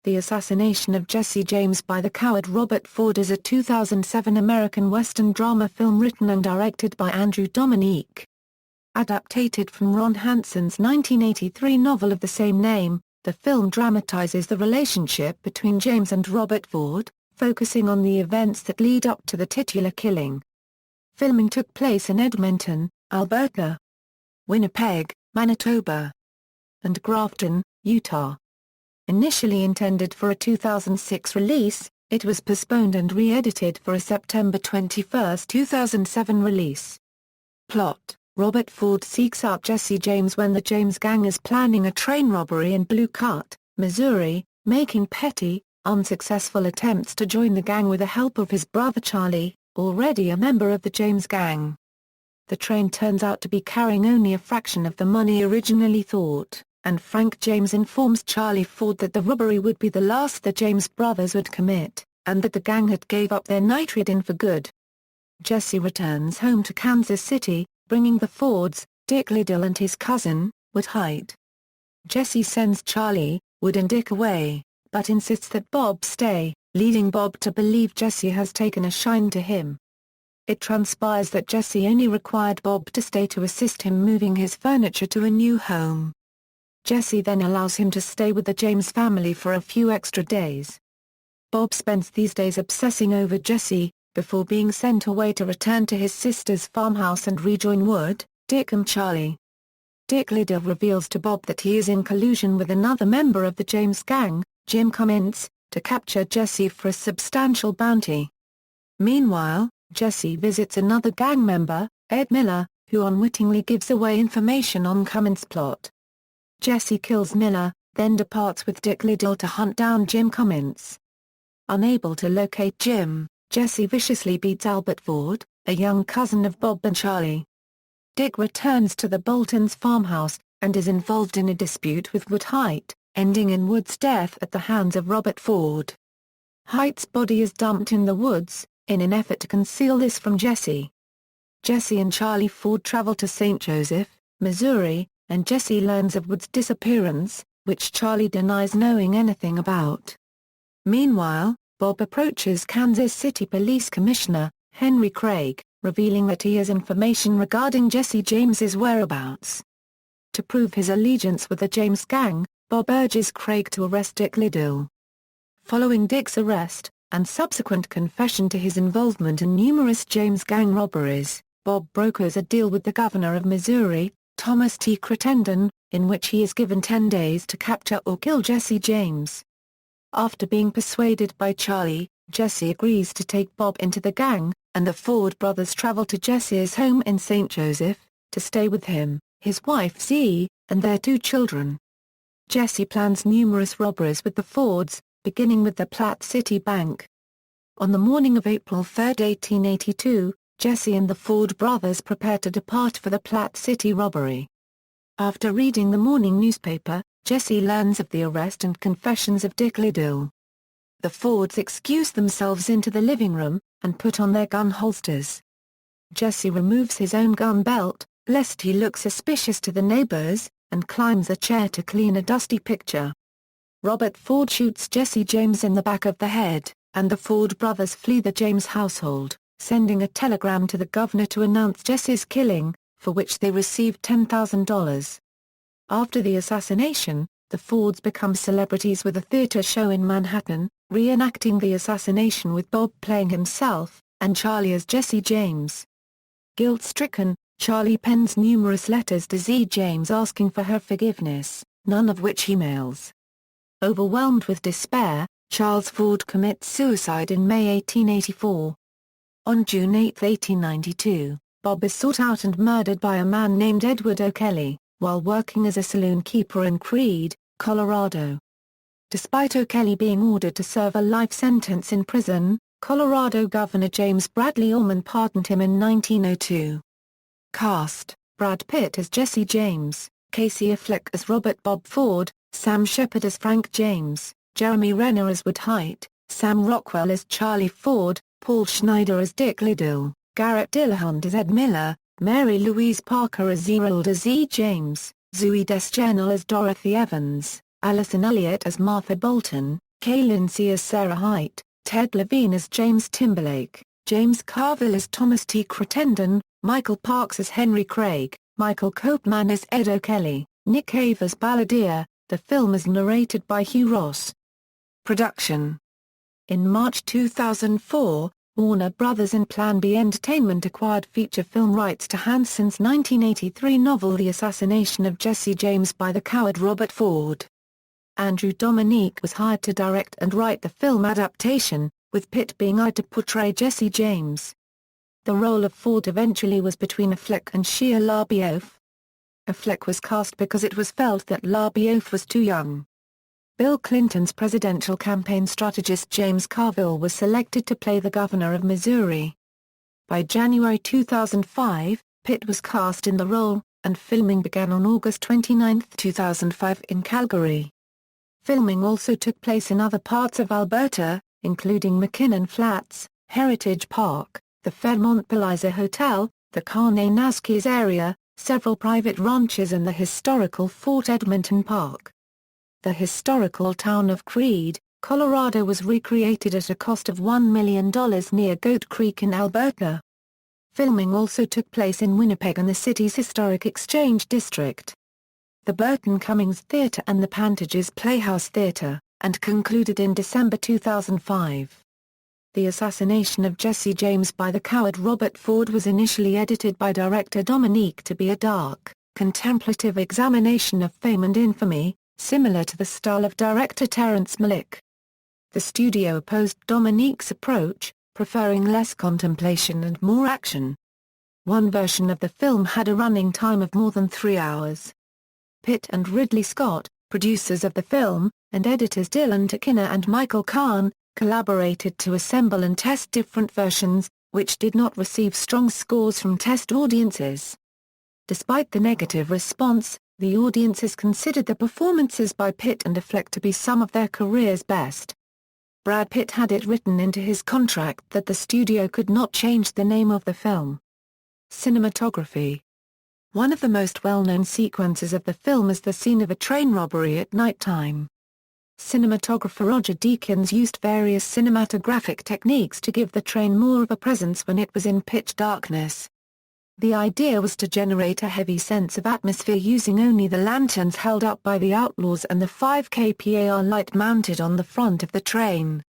The Assassination of Jesse James by the Coward Robert Ford is a 2007 American Western drama film written and directed by Andrew Dominik. Adaptated from Ron Hansen's 1983 novel of the same name, the film dramatizes the relationship between James and Robert Ford, focusing on the events that lead up to the titular killing. Filming took place in Edmonton, Alberta, Winnipeg, Manitoba, and Grafton, Utah. Initially intended for a 2006 release, it was postponed and re-edited for a September 21, 2007 release. Plot: Robert Ford seeks out Jesse James when the James gang is planning a train robbery in Blue Cut, Missouri, making petty, unsuccessful attempts to join the gang with the help of his brother Charlie, already a member of the James gang. The train turns out to be carrying only a fraction of the money originally thought, and Frank James informs Charlie Ford that the robbery would be the last the James brothers would commit, and that the gang had gave up their night riding for good. Jesse returns home to Kansas City, bringing the Fords, Dick Liddell and his cousin, Wood Hite. Jesse sends Charlie, Wood and Dick away, but insists that Bob stay, leading Bob to believe Jesse has taken a shine to him. It transpires that Jesse only required Bob to stay to assist him moving his furniture to a new home. Jesse then allows him to stay with the James family for a few extra days. Bob spends these days obsessing over Jesse, before being sent away to return to his sister's farmhouse and rejoin Wood, Dick and Charlie. Dick Liddell reveals to Bob that he is in collusion with another member of the James gang, Jim Cummins, to capture Jesse for a substantial bounty. Meanwhile, Jesse visits another gang member, Ed Miller, who unwittingly gives away information on Cummins' plot. Jesse kills Miller, then departs with Dick Liddell to hunt down Jim Cummins. Unable to locate Jim, Jesse viciously beats Albert Ford, a young cousin of Bob and Charlie. Dick returns to the Boltons' farmhouse, and is involved in a dispute with Wood Hite, ending in Wood's death at the hands of Robert Ford. Hite's body is dumped in the woods, in an effort to conceal this from Jesse. Jesse and Charlie Ford travel to St. Joseph, Missouri, and Jesse learns of Wood's disappearance, which Charlie denies knowing anything about. Meanwhile, Bob approaches Kansas City Police Commissioner, Henry Craig, revealing that he has information regarding Jesse James's whereabouts. To prove his allegiance with the James gang, Bob urges Craig to arrest Dick Liddell. Following Dick's arrest, and subsequent confession to his involvement in numerous James gang robberies, Bob brokers a deal with the governor of Missouri, Thomas T. Crittenden, in which he is given 10 days to capture or kill Jesse James. After being persuaded by Charlie, Jesse agrees to take Bob into the gang, and the Ford brothers travel to Jesse's home in St. Joseph, to stay with him, his wife Zee, and their 2 children. Jesse plans numerous robberies with the Fords, beginning with the Platte City Bank. On the morning of April 3, 1882, Jesse and the Ford brothers prepare to depart for the Platte City robbery. After reading the morning newspaper, Jesse learns of the arrest and confessions of Dick Liddell. The Fords excuse themselves into the living room, and put on their gun holsters. Jesse removes his own gun belt, lest he look suspicious to the neighbors, and climbs a chair to clean a dusty picture. Robert Ford shoots Jesse James in the back of the head, and the Ford brothers flee the James household, sending a telegram to the governor to announce Jesse's killing, for which they received $10,000. After the assassination, the Fords become celebrities with a theater show in Manhattan, reenacting the assassination with Bob playing himself, and Charlie as Jesse James. Guilt-stricken, Charlie pens numerous letters to Zee James asking for her forgiveness, none of which he mails. Overwhelmed with despair, Charles Ford commits suicide in May 1884. On June 8, 1892, Bob is sought out and murdered by a man named Edward O'Kelly, while working as a saloon keeper in Creede, Colorado. Despite O'Kelly being ordered to serve a life sentence in prison, Colorado Governor James Bradley Ullman pardoned him in 1902. Cast: Brad Pitt as Jesse James, Casey Affleck as Robert Bob Ford, Sam Shepard as Frank James, Jeremy Renner as Wood Hite, Sam Rockwell as Charlie Ford, Paul Schneider as Dick Liddell, Garrett Dillahunt as Ed Miller, Mary Louise Parker as Zee James, Zooey Deschanel as Dorothy Evans, Allison Elliott as Martha Bolton, Kay Lindsay as Sarah Hite, Ted Levine as James Timberlake, James Carville as Thomas T. Crittenden, Michael Parks as Henry Craig, Michael Copeman as Ed O'Kelly, Nick Cave as Balladeer. The film is narrated by Hugh Ross. Production. In March 2004, Warner Brothers and Plan B Entertainment acquired feature film rights to Hansen's 1983 novel The Assassination of Jesse James by the coward Robert Ford. Andrew Dominik was hired to direct and write the film adaptation, with Pitt being hired to portray Jesse James. The role of Ford eventually was between Affleck and Shia LaBeouf. Affleck was cast because it was felt that LaBeouf was too young. Bill Clinton's presidential campaign strategist James Carville was selected to play the governor of Missouri. By January 2005, Pitt was cast in the role, and filming began on August 29, 2005 in Calgary. Filming also took place in other parts of Alberta, including McKinnon Flats, Heritage Park, the Fairmont Palliser Hotel, the Karney-Naskis area, several private ranches and the historical Fort Edmonton Park. The historical town of Creede, Colorado was recreated at a cost of $1 million near Goat Creek in Alberta. Filming also took place in Winnipeg and the city's historic Exchange District. The Burton Cummings Theatre and the Pantages Playhouse Theatre, and concluded in December 2005. The Assassination of Jesse James by the coward Robert Ford was initially edited by director Dominik to be a dark, contemplative examination of fame and infamy, similar to the style of director Terrence Malick. The studio opposed Dominik's approach, preferring less contemplation and more action. One version of the film had a running time of more than 3 hours. Pitt and Ridley Scott, producers of the film, and editors Dylan Takina and Michael Kahn, collaborated to assemble and test different versions, which did not receive strong scores from test audiences. Despite the negative response, the audiences considered the performances by Pitt and Affleck to be some of their career's best. Brad Pitt had it written into his contract that the studio could not change the name of the film. Cinematography. One of the most well-known sequences of the film is the scene of a train robbery at nighttime. Cinematographer Roger Deakins used various cinematographic techniques to give the train more of a presence when it was in pitch darkness. The idea was to generate a heavy sense of atmosphere using only the lanterns held up by the outlaws and the 5 kPa light mounted on the front of the train.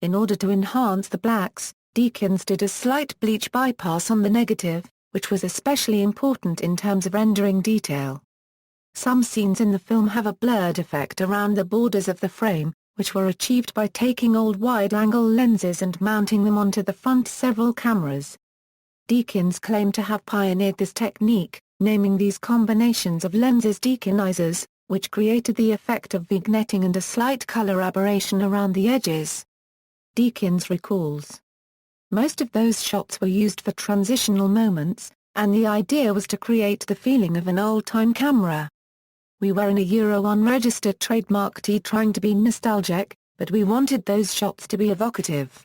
In order to enhance the blacks, Deakins did a slight bleach bypass on the negative, which was especially important in terms of rendering detail. Some scenes in the film have a blurred effect around the borders of the frame, which were achieved by taking old wide-angle lenses and mounting them onto the front several cameras. Deakins claimed to have pioneered this technique, naming these combinations of lenses Deakinizers, which created the effect of vignetting and a slight color aberration around the edges. Deakins recalls, "Most of those shots were used for transitional moments, and the idea was to create the feeling of an old-time camera. We were in a unregistered trademark trying to be nostalgic, but we wanted those shots to be evocative."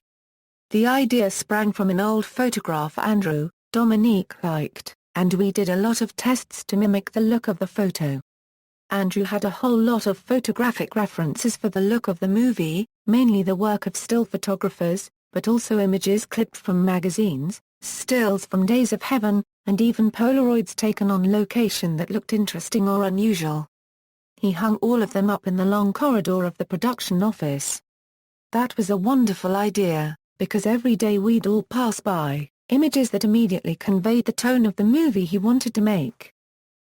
The idea sprang from an old photograph Andrew Dominik liked, and we did a lot of tests to mimic the look of the photo. Andrew had a whole lot of photographic references for the look of the movie, mainly the work of still photographers, but also images clipped from magazines, stills from Days of Heaven, and even Polaroids taken on location that looked interesting or unusual. He hung all of them up in the long corridor of the production office. That was a wonderful idea, because every day we'd all pass by images that immediately conveyed the tone of the movie he wanted to make.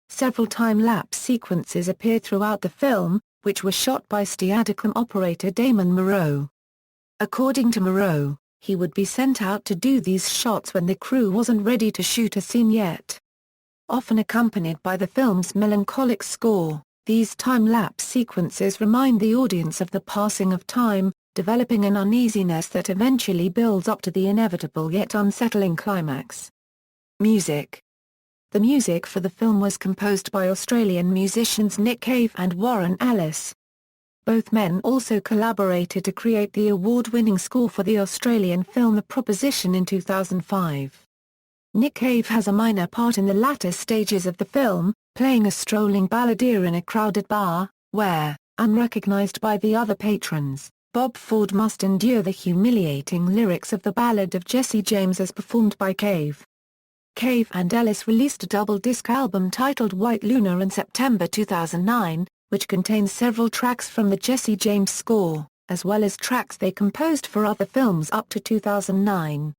Several time-lapse sequences appeared throughout the film, which were shot by Steadicam operator Damon Moreau. According to Moreau, he would be sent out to do these shots when the crew wasn't ready to shoot a scene yet. Often accompanied by the film's melancholic score, these time-lapse sequences remind the audience of the passing of time, developing an uneasiness that eventually builds up to the inevitable yet unsettling climax. Music. The music for the film was composed by Australian musicians Nick Cave and Warren Ellis. Both men also collaborated to create the award-winning score for the Australian film The Proposition in 2005. Nick Cave has a minor part in the latter stages of the film, playing a strolling balladeer in a crowded bar, where, unrecognised by the other patrons, Bob Ford must endure the humiliating lyrics of the Ballad of Jesse James as performed by Cave. Cave and Ellis released a double-disc album titled White Luna in September 2009, which contains several tracks from the Jesse James score, as well as tracks they composed for other films up to 2009.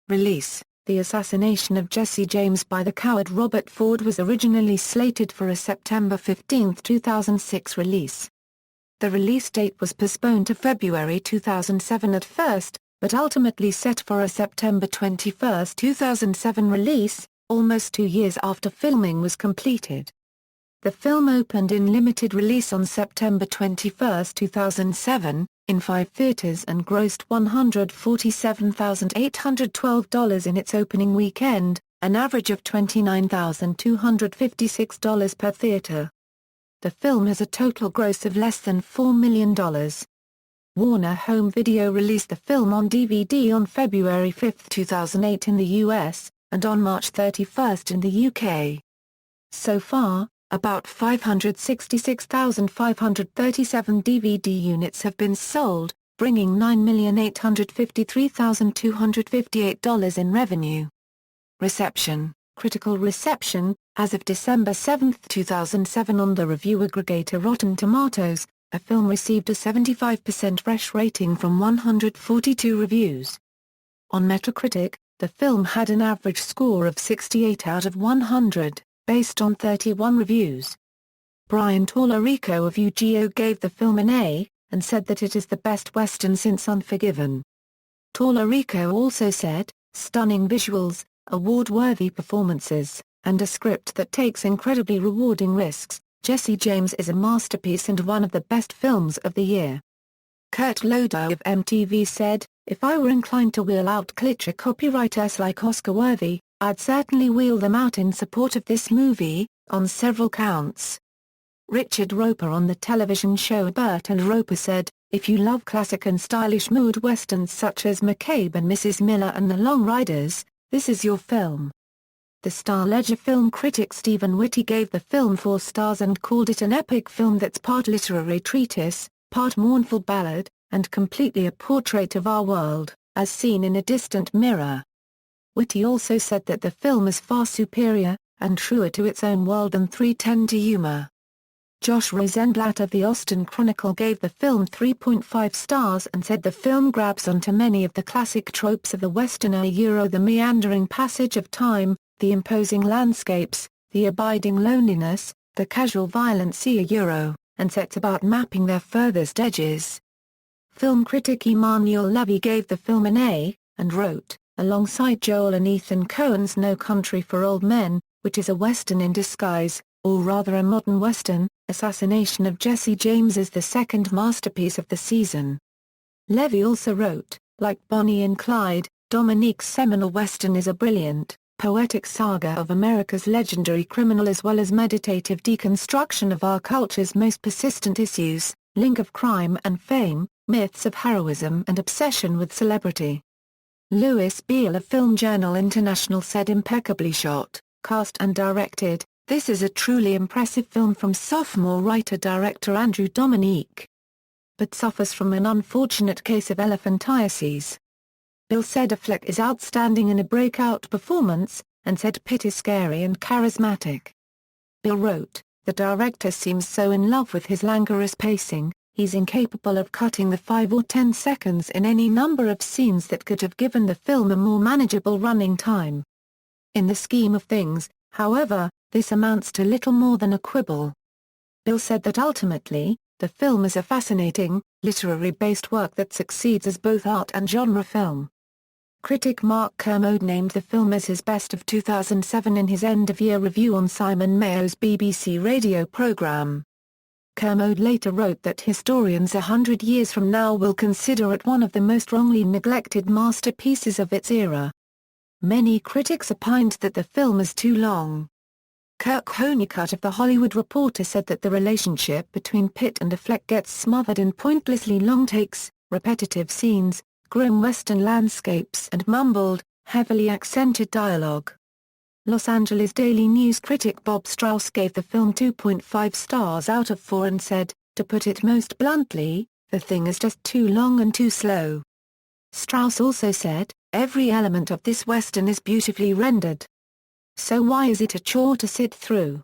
Release: The Assassination of Jesse James by the Coward Robert Ford was originally slated for a September 15, 2006 release. The release date was postponed to February 2007 at first, but ultimately set for a September 21, 2007 release, almost 2 years after filming was completed. The film opened in limited release on September 21, 2007, in 5 theaters and grossed $147,812 in its opening weekend, an average of $29,256 per theater. The film has a total gross of less than $4 million. Warner Home Video released the film on DVD on February 5, 2008 in the US, and on March 31 in the UK. So far, about 566,537 DVD units have been sold, bringing $9,853,258 in revenue. Reception: Critical reception, as of December 7, 2007 on the review aggregator Rotten Tomatoes, the film received a 75% fresh rating from 142 reviews. On Metacritic, the film had an average score of 68 out of 100, based on 31 reviews. Brian Tallarico of UGO gave the film an A, and said that it is the best Western since Unforgiven. Tallarico also said, "Stunning visuals, award-worthy performances, and a script that takes incredibly rewarding risks, Jesse James is a masterpiece and one of the best films of the year." Kurt Loder of MTV said, "If I were inclined to wheel out cliché copywriters like Oscar-worthy, I'd certainly wheel them out in support of this movie, on several counts." Richard Roeper on the television show Bert and Roeper said, "If you love classic and stylish mood westerns such as McCabe and Mrs. Miller and The Long Riders, this is your film." The Star-Ledger film critic Stephen Whitty gave the film 4 stars and called it an epic film that's part literary treatise, part mournful ballad, and completely a portrait of our world, as seen in a distant mirror. Whitty also said that the film is far superior, and truer to its own world than 3:10 to humor. Josh Rosenblatt of the Austin Chronicle gave the film 3.5 stars and said the film grabs onto many of the classic tropes of the Westerner the meandering passage of time, the imposing landscapes, the abiding loneliness, the casual violence and sets about mapping their furthest edges. Film critic Emmanuel Levy gave the film an A, and wrote, "Alongside Joel and Ethan Coen's No Country for Old Men, which is a Western in disguise, or rather a modern Western, Assassination of Jesse James is the second masterpiece of the season." Levy also wrote, "Like Bonnie and Clyde, Dominik's seminal Western is a brilliant, poetic saga of America's legendary criminal as well as meditative deconstruction of our culture's most persistent issues, link of crime and fame, myths of heroism and obsession with celebrity." Louis Beale of Film Journal International said, "Impeccably shot, cast and directed, this is a truly impressive film from sophomore writer-director Andrew Dominik. But suffers from an unfortunate case of elephantiasis." Bill said Affleck is outstanding in a breakout performance, and said Pitt is scary and charismatic. Bill wrote, "The director seems so in love with his languorous pacing, he's incapable of cutting the 5 or 10 seconds in any number of scenes that could have given the film a more manageable running time. In the scheme of things, however, this amounts to little more than a quibble." Bill said that ultimately, the film is a fascinating, literary-based work that succeeds as both art and genre film. Critic Mark Kermode named the film as his best of 2007 in his end-of-year review on Simon Mayo's BBC radio programme. Kermode later wrote that historians 100 years from now will consider it one of the most wrongly neglected masterpieces of its era. Many critics opined that the film is too long. Kirk Honeycutt of The Hollywood Reporter said that the relationship between Pitt and Affleck gets smothered in pointlessly long takes, repetitive scenes, grim Western landscapes and mumbled, heavily accented dialogue. Los Angeles Daily News critic Bob Strauss gave the film 2.5 stars out of 4 and said, "To put it most bluntly, "The thing is just too long and too slow." Strauss also said, "Every element of this Western is beautifully rendered. So why is it a chore to sit through?"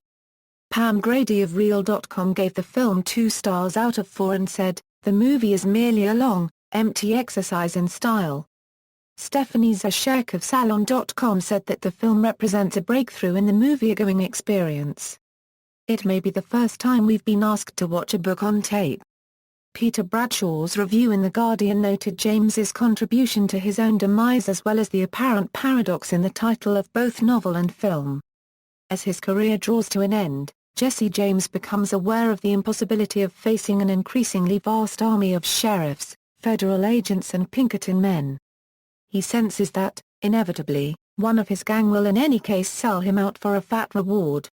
Pam Grady of Reel.com gave the film 2 stars out of 4 and said, "The movie is merely a long, empty exercise in style." Stephanie Zashek of Salon.com said that the film represents a breakthrough in the movie-going experience. "It may be the first time we've been asked to watch a book on tape." Peter Bradshaw's review in The Guardian noted James's contribution to his own demise as well as the apparent paradox in the title of both novel and film. As his career draws to an end, Jesse James becomes aware of the impossibility of facing an increasingly vast army of sheriffs, federal agents and Pinkerton men. He senses that, inevitably, one of his gang will in any case sell him out for a fat reward.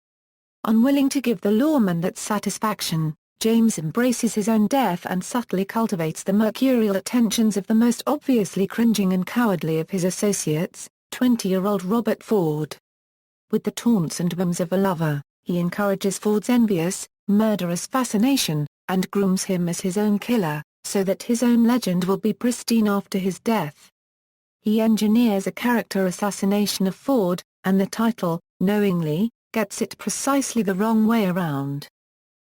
Unwilling to give the lawman that satisfaction, James embraces his own death and subtly cultivates the mercurial attentions of the most obviously cringing and cowardly of his associates, 20-year-old Robert Ford. With the taunts and whims of a lover, he encourages Ford's envious, murderous fascination, and grooms him as his own killer, so that his own legend will be pristine after his death. He engineers a character assassination of Ford, and the title, knowingly, gets it precisely the wrong way around.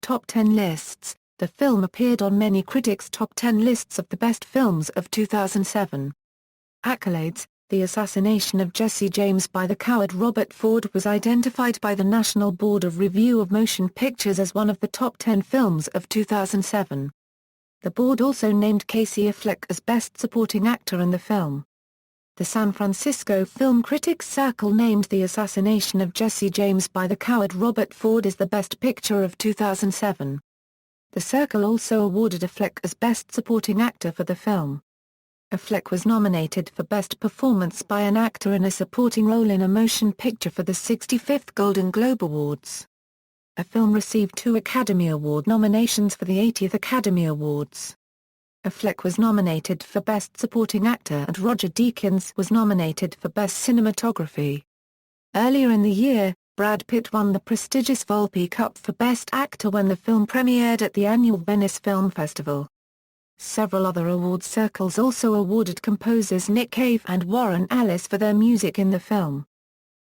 Top 10 lists. The film appeared on many critics' top 10 lists of the best films of 2007. Accolades. The Assassination of Jesse James by the coward Robert Ford was identified by the National Board of Review of Motion Pictures as one of the top 10 films of 2007. The board also named Casey Affleck as Best Supporting Actor in the film. The San Francisco Film Critics Circle named The Assassination of Jesse James by the coward Robert Ford as the Best Picture of 2007. The Circle also awarded Affleck as Best Supporting Actor for the film. Affleck was nominated for Best Performance by an Actor in a Supporting Role in a Motion Picture for the 65th Golden Globe Awards. The film received 2 Academy Award nominations for the 80th Academy Awards. Affleck was nominated for Best Supporting Actor and Roger Deakins was nominated for Best Cinematography. Earlier in the year, Brad Pitt won the prestigious Volpe Cup for Best Actor when the film premiered at the annual Venice Film Festival. Several other award circles also awarded composers Nick Cave and Warren Ellis for their music in the film.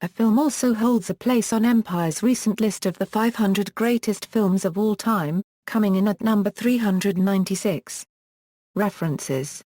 The film also holds a place on Empire's recent list of the 500 greatest films of all time, coming in at number 396. References.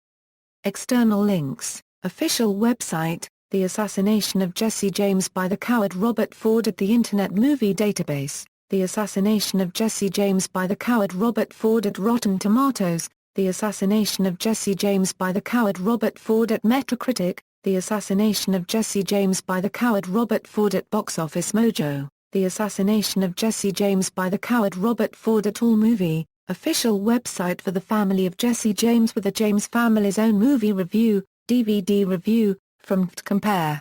External links. Official website, The Assassination of Jesse James by the coward Robert Ford at the Internet Movie Database, The Assassination of Jesse James by the coward Robert Ford at Rotten Tomatoes, The Assassination of Jesse James by the coward Robert Ford at Metacritic, The Assassination of Jesse James by the coward Robert Ford at Box Office Mojo, The Assassination of Jesse James by the coward Robert Ford at AllMovie, official website for the family of Jesse James with the James family's own movie review, DVD review, from Compare.